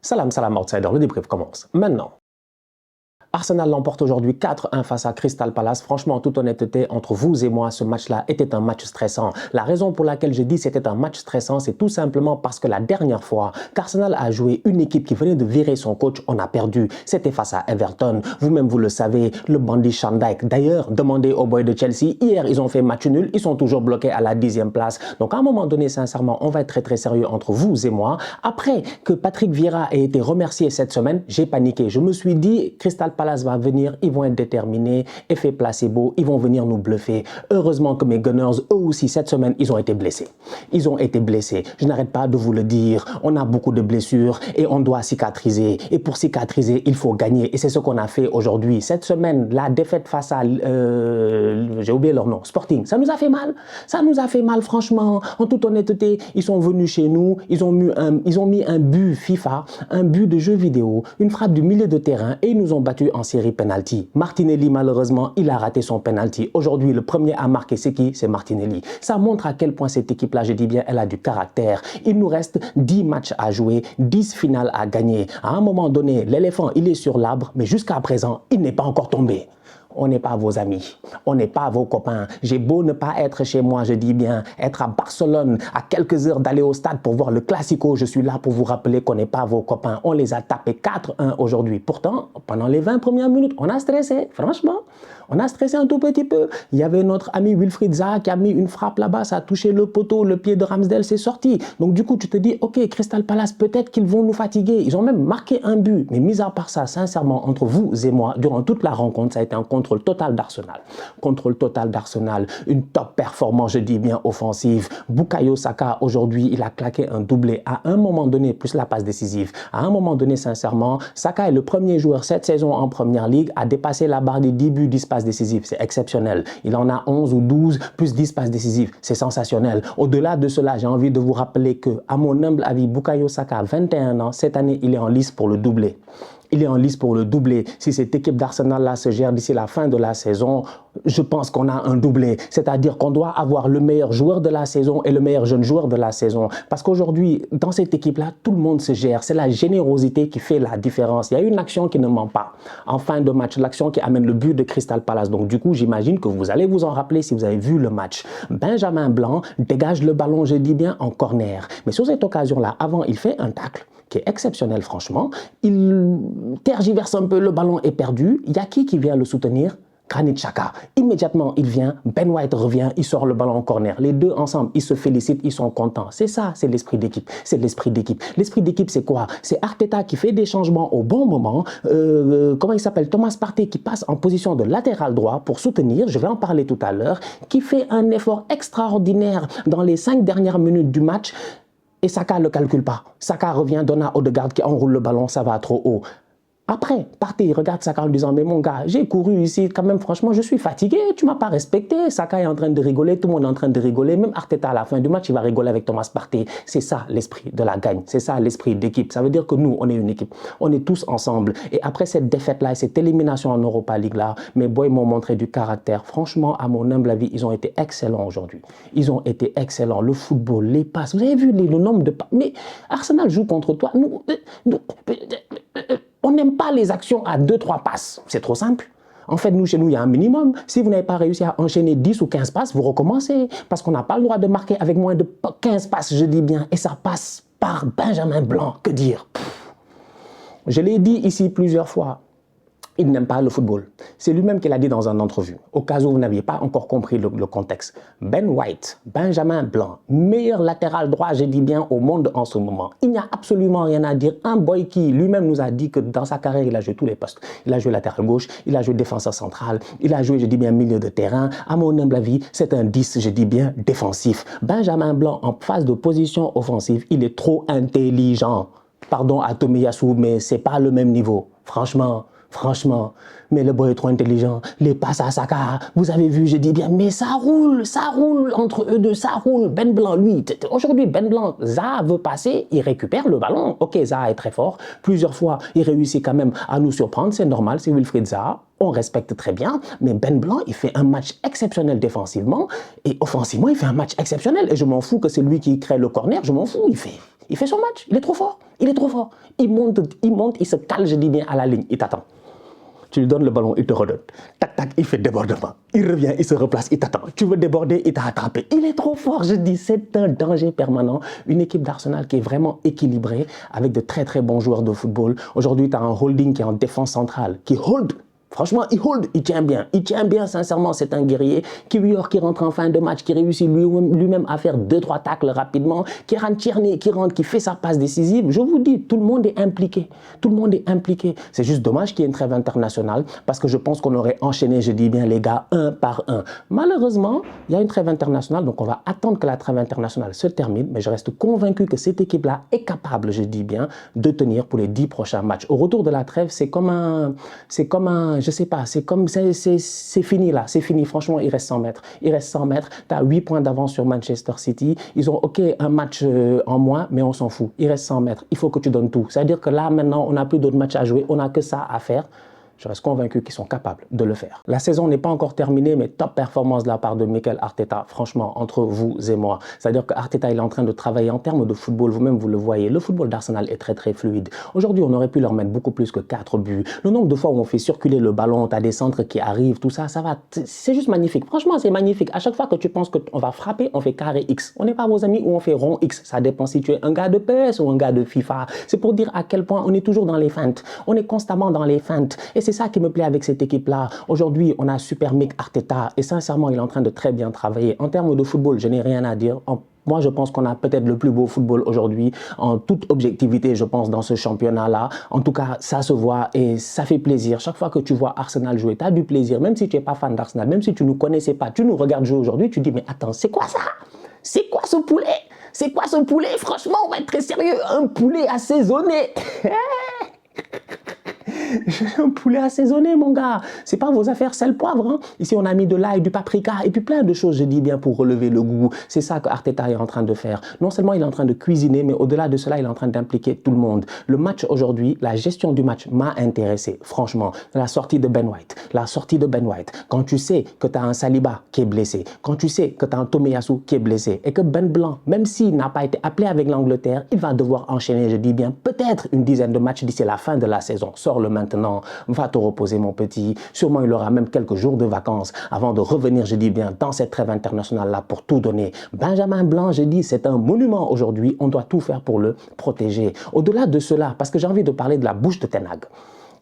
Salam, salam outsider, le débrief commence maintenant. Arsenal l'emporte aujourd'hui 4-1 face à Crystal Palace. Franchement, en toute honnêteté, entre vous et moi, ce match-là était un match stressant. La raison pour laquelle je dis que c'était un match stressant, c'est tout simplement parce que la dernière fois qu'Arsenal a joué une équipe qui venait de virer son coach, on a perdu. C'était face à Everton. Vous-même, vous le savez, le bandit Sean Dyche. D'ailleurs, demandez aux boys de Chelsea. Hier, ils ont fait match nul. Ils sont toujours bloqués à la 10e place. Donc, à un moment donné, sincèrement, on va être très sérieux entre vous et moi. Après que Patrick Vieira ait été remercié cette semaine, j'ai paniqué. Je me suis dit, Crystal Palace va venir, ils vont être déterminés, effet placebo, ils vont venir nous bluffer. Heureusement que mes Gunners, eux aussi, cette semaine, ils ont été blessés. Ils ont été blessés. Je n'arrête pas de vous le dire. On a beaucoup de blessures et on doit cicatriser. Et pour cicatriser, il faut gagner. Et c'est ce qu'on a fait aujourd'hui. Cette semaine, la défaite face à, j'ai oublié leur nom, Sporting, ça nous a fait mal. Ça nous a fait mal, franchement. En toute honnêteté, ils sont venus chez nous, ils ont mis un but FIFA, un but de jeu vidéo, une frappe du milieu de terrain et ils nous ont battus en série penalty. Martinelli, malheureusement, il a raté son penalty. Aujourd'hui, le premier à marquer, c'est qui? C'est Martinelli. Ça montre à quel point cette équipe-là, je dis bien, elle a du caractère. Il nous reste 10 matchs à jouer, 10 finales à gagner. À un moment donné, l'éléphant, il est sur l'arbre, mais jusqu'à présent, il n'est pas encore tombé. On n'est pas vos amis, on n'est pas vos copains. J'ai beau ne pas être chez moi, je dis bien, être à Barcelone, à quelques heures d'aller au stade pour voir le Classico, je suis là pour vous rappeler qu'on n'est pas vos copains. On les a tapés 4-1 aujourd'hui. Pourtant, pendant les 20 premières minutes, on a stressé, franchement. On a stressé un tout petit peu. Il y avait notre ami Wilfried Zaha qui a mis une frappe là-bas, ça a touché le poteau, le pied de Ramsdale, c'est sorti. Donc du coup, tu te dis, ok, Crystal Palace, peut-être qu'ils vont nous fatiguer. Ils ont même marqué un but. Mais mis à part ça, sincèrement, entre vous et moi, durant toute la rencontre, ça a été un contrôle total d'Arsenal. Contrôle total d'Arsenal. Une top performance, je dis bien, offensive. Bukayo Saka, aujourd'hui, il a claqué un doublé à un moment donné, plus la passe décisive. À un moment donné, sincèrement, Saka est le premier joueur cette saison en Première Ligue à dépasser la barre des 10 buts, 10 passes décisives. C'est exceptionnel. Il en a 11 ou 12 plus 10 passes décisives. C'est sensationnel. Au-delà de cela, j'ai envie de vous rappeler que, à mon humble avis, Bukayo Saka, 21 ans, cette année, il est en lice pour le doublé. Il est en lice pour le doublé. Si cette équipe d'Arsenal-là se gère d'ici la fin de la saison, je pense qu'on a un doublé. C'est-à-dire qu'on doit avoir le meilleur joueur de la saison et le meilleur jeune joueur de la saison. Parce qu'aujourd'hui, dans cette équipe-là, tout le monde se gère. C'est la générosité qui fait la différence. Il y a une action qui ne ment pas. En fin de match, l'action qui amène le but de Crystal Palace. Donc du coup, j'imagine que vous allez vous en rappeler si vous avez vu le match. Benjamin Blanc dégage le ballon, je dis bien, en corner. Mais sur cette occasion-là, avant, il fait un tacle qui est exceptionnel, franchement. Il tergiverse un peu, le ballon est perdu. Il y a qui vient le soutenir? Granit Xhaka. Immédiatement, il vient, Ben White revient, il sort le ballon en corner. Les deux ensemble, ils se félicitent, ils sont contents. C'est ça, c'est l'esprit d'équipe. C'est l'esprit d'équipe. L'esprit d'équipe, c'est quoi? C'est Arteta qui fait des changements au bon moment. Comment il s'appelle? Thomas Partey qui passe en position de latéral droit pour soutenir, je vais en parler tout à l'heure, qui fait un effort extraordinaire dans les 5 dernières minutes du match. Et Saka ne le calcule pas. Saka revient, donne à Odegaard qui enroule le ballon, ça va trop haut. Après, Partey, il regarde Saka en disant, mais mon gars, j'ai couru ici, quand même, franchement, je suis fatigué, tu m'as pas respecté. Saka est en train de rigoler, tout le monde est en train de rigoler. Même Arteta, à la fin du match, il va rigoler avec Thomas Partey. C'est ça, l'esprit de la gagne. C'est ça, l'esprit d'équipe. Ça veut dire que nous, on est une équipe. On est tous ensemble. Et après cette défaite-là et cette élimination en Europa League-là, mes boys m'ont montré du caractère. Franchement, à mon humble avis, ils ont été excellents aujourd'hui. Ils ont été excellents. Le football, les passes. Vous avez vu le nombre de passes. Mais Arsenal joue contre toi. On n'aime pas les actions à 2-3 passes. C'est trop simple. En fait, nous, chez nous, il y a un minimum. Si vous n'avez pas réussi à enchaîner 10 ou 15 passes, vous recommencez. Parce qu'on n'a pas le droit de marquer avec moins de 15 passes, je dis bien. Et ça passe par Benjamin Blanc. Que dire? Je l'ai dit ici plusieurs fois. Il n'aime pas le football. C'est lui-même qui l'a dit dans une entrevue. Au cas où vous n'aviez pas encore compris le contexte. Ben White, Benjamin Blanc, meilleur latéral droit, je dis bien, au monde en ce moment. Il n'y a absolument rien à dire. Un boy qui lui-même nous a dit que dans sa carrière, il a joué tous les postes. Il a joué latéral gauche, il a joué défenseur central, il a joué, je dis bien, milieu de terrain. À mon humble avis, c'est un 10, je dis bien, défensif. Benjamin Blanc, en phase de position offensive, il est trop intelligent. Pardon à Tomiyasu, mais c'est pas le même niveau. Franchement, mais le boy est trop intelligent. Les passes à Saka, vous avez vu, je dis bien, mais ça roule entre eux deux, ça roule. Ben Blanc, lui, aujourd'hui, Ben Blanc, Zaha veut passer, il récupère le ballon. Ok, Zaha est très fort. Plusieurs fois, il réussit quand même à nous surprendre, c'est normal, c'est Wilfried Zaha. On respecte très bien, mais Ben Blanc, il fait un match exceptionnel défensivement et offensivement, il fait un match exceptionnel. Et je m'en fous que c'est lui qui crée le corner, je m'en fous, Il fait son match, il est trop fort, il est trop fort. Il monte, il se cale, je dis bien, à la ligne, il t'attend. Tu lui donnes le ballon, il te redonne. Tac, tac, il fait débordement. Il revient, il se replace, il t'attend. Tu veux déborder, il t'a attrapé. Il est trop fort, je dis, c'est un danger permanent. Une équipe d'Arsenal qui est vraiment équilibrée, avec de très très bons joueurs de football. Aujourd'hui, tu as un holding qui est en défense centrale, qui hold. Franchement, il tient bien, sincèrement, c'est un guerrier. Kiwior qui rentre en fin de match, qui réussit lui-même à faire 2-3 tacles rapidement, Kieran Tierney qui rentre, qui fait sa passe décisive. Je vous dis, tout le monde est impliqué. Tout le monde est impliqué. C'est juste dommage qu'il y ait une trêve internationale, parce que je pense qu'on aurait enchaîné, je dis bien les gars, un par un. Malheureusement, il y a une trêve internationale, donc on va attendre que la trêve internationale se termine, mais je reste convaincu que cette équipe-là est capable, je dis bien, de tenir pour les 10 prochains matchs. Au retour de la trêve, c'est comme un, je sais pas, c'est fini là, c'est fini. Franchement, il reste 100 mètres. Il reste 100 mètres. Tu as 8 points d'avance sur Manchester City. Ils ont, ok, un match en moins, mais on s'en fout. Il reste 100 mètres. Il faut que tu donnes tout. C'est-à-dire que là, maintenant, on n'a plus d'autres matchs à jouer. On n'a que ça à faire. Je reste convaincu qu'ils sont capables de le faire. La saison n'est pas encore terminée, mais top performance de la part de Mikel Arteta, franchement, entre vous et moi. C'est-à-dire que Arteta, il est en train de travailler en termes de football, vous-même vous le voyez. Le football d'Arsenal est très très fluide. Aujourd'hui, on aurait pu leur mettre beaucoup plus que 4 buts. Le nombre de fois où on fait circuler le ballon, tu as des centres qui arrivent, tout ça, ça va. C'est juste magnifique. Franchement, c'est magnifique. À chaque fois que tu penses qu'on va frapper, on fait carré X. On n'est pas vos amis ou on fait rond X. Ça dépend si tu es un gars de PS ou un gars de FIFA. C'est pour dire à quel point on est toujours dans les feintes. On est constamment dans les feintes. Et c'est ça qui me plaît avec cette équipe-là. Aujourd'hui, on a Super Mick Arteta et sincèrement, il est en train de très bien travailler. En termes de football, je n'ai rien à dire. Moi, je pense qu'on a peut-être le plus beau football aujourd'hui, en toute objectivité, je pense, dans ce championnat-là. En tout cas, ça se voit et ça fait plaisir. Chaque fois que tu vois Arsenal jouer, tu as du plaisir, même si tu n'es pas fan d'Arsenal, même si tu ne nous connaissais pas, tu nous regardes jouer aujourd'hui, tu dis, mais attends, c'est quoi ça? C'est quoi ce poulet? C'est quoi ce poulet? Franchement, on va être très sérieux. Un poulet assaisonné. Un poulet assaisonné, mon gars. C'est pas vos affaires sel poivre. Hein. Ici, on a mis de l'ail, du paprika et puis plein de choses, je dis bien, pour relever le goût. C'est ça que Arteta est en train de faire. Non seulement il est en train de cuisiner, mais au-delà de cela, il est en train d'impliquer tout le monde. Le match aujourd'hui, la gestion du match m'a intéressé, franchement. La sortie de Ben White. La sortie de Ben White. Quand tu sais que tu as un Saliba qui est blessé, quand tu sais que tu as un Tomiyasu qui est blessé et que Ben Blanc, même s'il n'a pas été appelé avec l'Angleterre, il va devoir enchaîner, je dis bien, peut-être une dizaine de matchs d'ici la fin de la saison. Sors-le maintenant, va te reposer mon petit. Sûrement il aura même quelques jours de vacances avant de revenir, je dis bien, dans cette trêve internationale-là pour tout donner. Benjamin Blanc, je dis, c'est un monument aujourd'hui. On doit tout faire pour le protéger. Au-delà de cela, parce que j'ai envie de parler de la bouche de Ten Hag.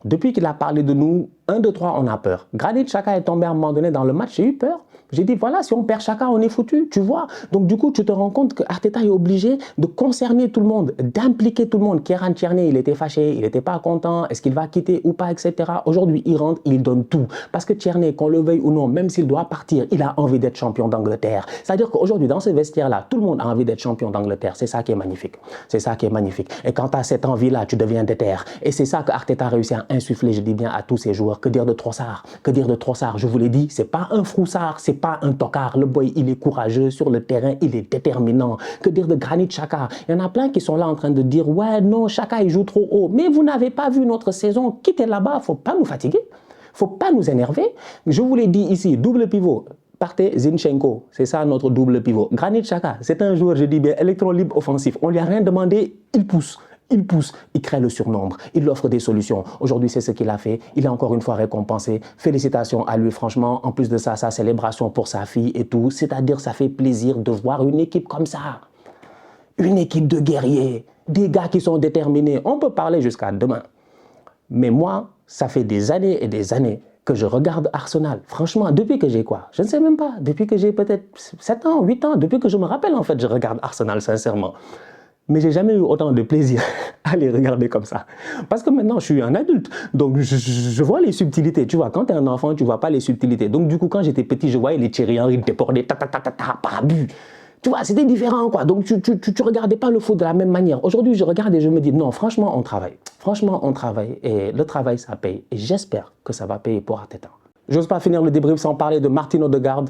Depuis qu'il a parlé de nous, 1, 2, 3, on a peur. Granit Xhaka est tombé à un moment donné dans le match, j'ai eu peur. J'ai dit, voilà, si on perd Xhaka, on est foutu, tu vois. Donc, du coup, tu te rends compte que Arteta est obligé de concerner tout le monde, d'impliquer tout le monde. Kieran Tierney, il était fâché, il n'était pas content, est-ce qu'il va quitter ou pas, etc. Aujourd'hui, il rentre, il donne tout. Parce que Tierney, qu'on le veuille ou non, même s'il doit partir, il a envie d'être champion d'Angleterre. C'est-à-dire qu'aujourd'hui, dans ce vestiaire-là, tout le monde a envie d'être champion d'Angleterre. C'est ça qui est magnifique. C'est ça qui est magnifique. Et quand tu as cette envie-là, tu deviens déter. Et c'est ça que Arteta a réussi à insuffler, je dis bien, à tous ses joueurs. Que dire de Trossard? Que dire de Trossard? Je vous l'ai dit, c'est pas un froussard, c'est pas un tocard. Le boy, il est courageux sur le terrain, il est déterminant. Que dire de Granit Xhaka? Il y en a plein qui sont là en train de dire, ouais, non, Xhaka, il joue trop haut. Mais vous n'avez pas vu notre saison. Quittez là-bas, faut pas nous fatiguer. Faut pas nous énerver. Je vous l'ai dit ici, double pivot. Partez Zinchenko, c'est ça notre double pivot. Granit Xhaka, c'est un joueur, je dis bien, électron libre offensif. On lui a rien demandé, il pousse. Il pousse, il crée le surnombre, il offre des solutions. Aujourd'hui, c'est ce qu'il a fait. Il est encore une fois récompensé. Félicitations à lui, franchement. En plus de ça, sa célébration pour sa fille et tout. C'est-à-dire, ça fait plaisir de voir une équipe comme ça. Une équipe de guerriers, des gars qui sont déterminés. On peut parler jusqu'à demain. Mais moi, ça fait des années et des années que je regarde Arsenal. Franchement, depuis que j'ai quoi? Je ne sais même pas. Depuis que j'ai peut-être 7 ans, 8 ans, depuis que je me rappelle, en fait, je regarde Arsenal, sincèrement. Mais j'ai jamais eu autant de plaisir à les regarder comme ça. Parce que maintenant, je suis un adulte. Donc, je vois les subtilités. Tu vois, quand tu es un enfant, tu vois pas les subtilités. Donc, du coup, quand j'étais petit, je voyais les Thierry Henry déborder, par but. Tu vois, c'était différent, quoi. Donc, tu regardais pas le foot de la même manière. Aujourd'hui, je regarde et je me dis, non, franchement, on travaille. Franchement, on travaille. Et le travail, ça paye. Et j'espère que ça va payer pour Arteta. J'ose pas finir le débrief sans parler de Martin Odegaard.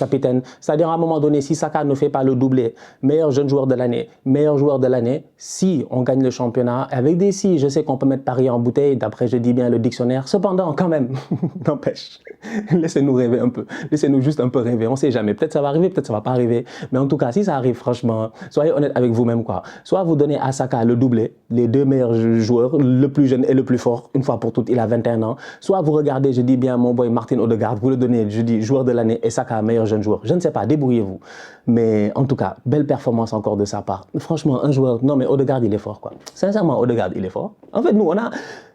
capitaine. C'est-à-dire à un moment donné, si Saka ne fait pas le doublé, meilleur jeune joueur de l'année, si on gagne le championnat, avec des si, je sais qu'on peut mettre Paris en bouteille, d'après je dis bien le dictionnaire, cependant quand même, n'empêche, laissez-nous rêver un peu, laissez-nous juste un peu rêver, on sait jamais, peut-être ça va arriver, peut-être ça va pas arriver, mais en tout cas, si ça arrive, franchement, soyez honnête avec vous-même quoi, soit vous donnez à Saka le doublé, les deux meilleurs joueurs, le plus jeune et le plus fort, une fois pour toutes, il a 21 ans, soit vous regardez, je dis bien mon boy Martin Odegaard, vous le donnez, je dis joueur de l'année et Saka meilleur jeune joueur. Je ne sais pas, débrouillez-vous. Mais en tout cas, belle performance encore de sa part. Franchement, un joueur, non mais Odegaard, il est fort quoi. Sincèrement, Odegaard, il est fort. En fait, nous,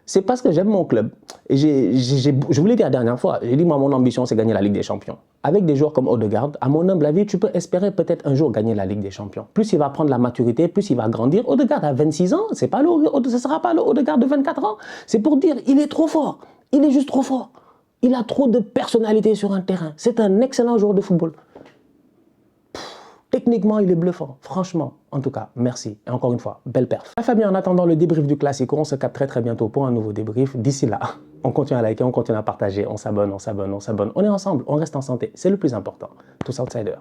c'est parce que j'aime mon club. Et je vous l'ai dit la dernière fois, j'ai dit moi, mon ambition, c'est gagner la Ligue des Champions. Avec des joueurs comme Odegaard, à mon humble avis, tu peux espérer peut-être un jour gagner la Ligue des Champions. Plus il va prendre la maturité, plus il va grandir. Odegaard a 26 ans, ce ne sera pas le Odegaard de 24 ans. C'est pour dire, il est trop fort. Il est juste trop fort. Il a trop de personnalité sur un terrain. C'est un excellent joueur de football. Techniquement, il est bluffant. Franchement, en tout cas, merci. Et encore une fois, belle perf. Fabien, en attendant le débrief du Classico, on se capte très bientôt pour un nouveau débrief. D'ici là, on continue à liker, on continue à partager, on s'abonne. On est ensemble, on reste en santé. C'est le plus important. Tous outsiders.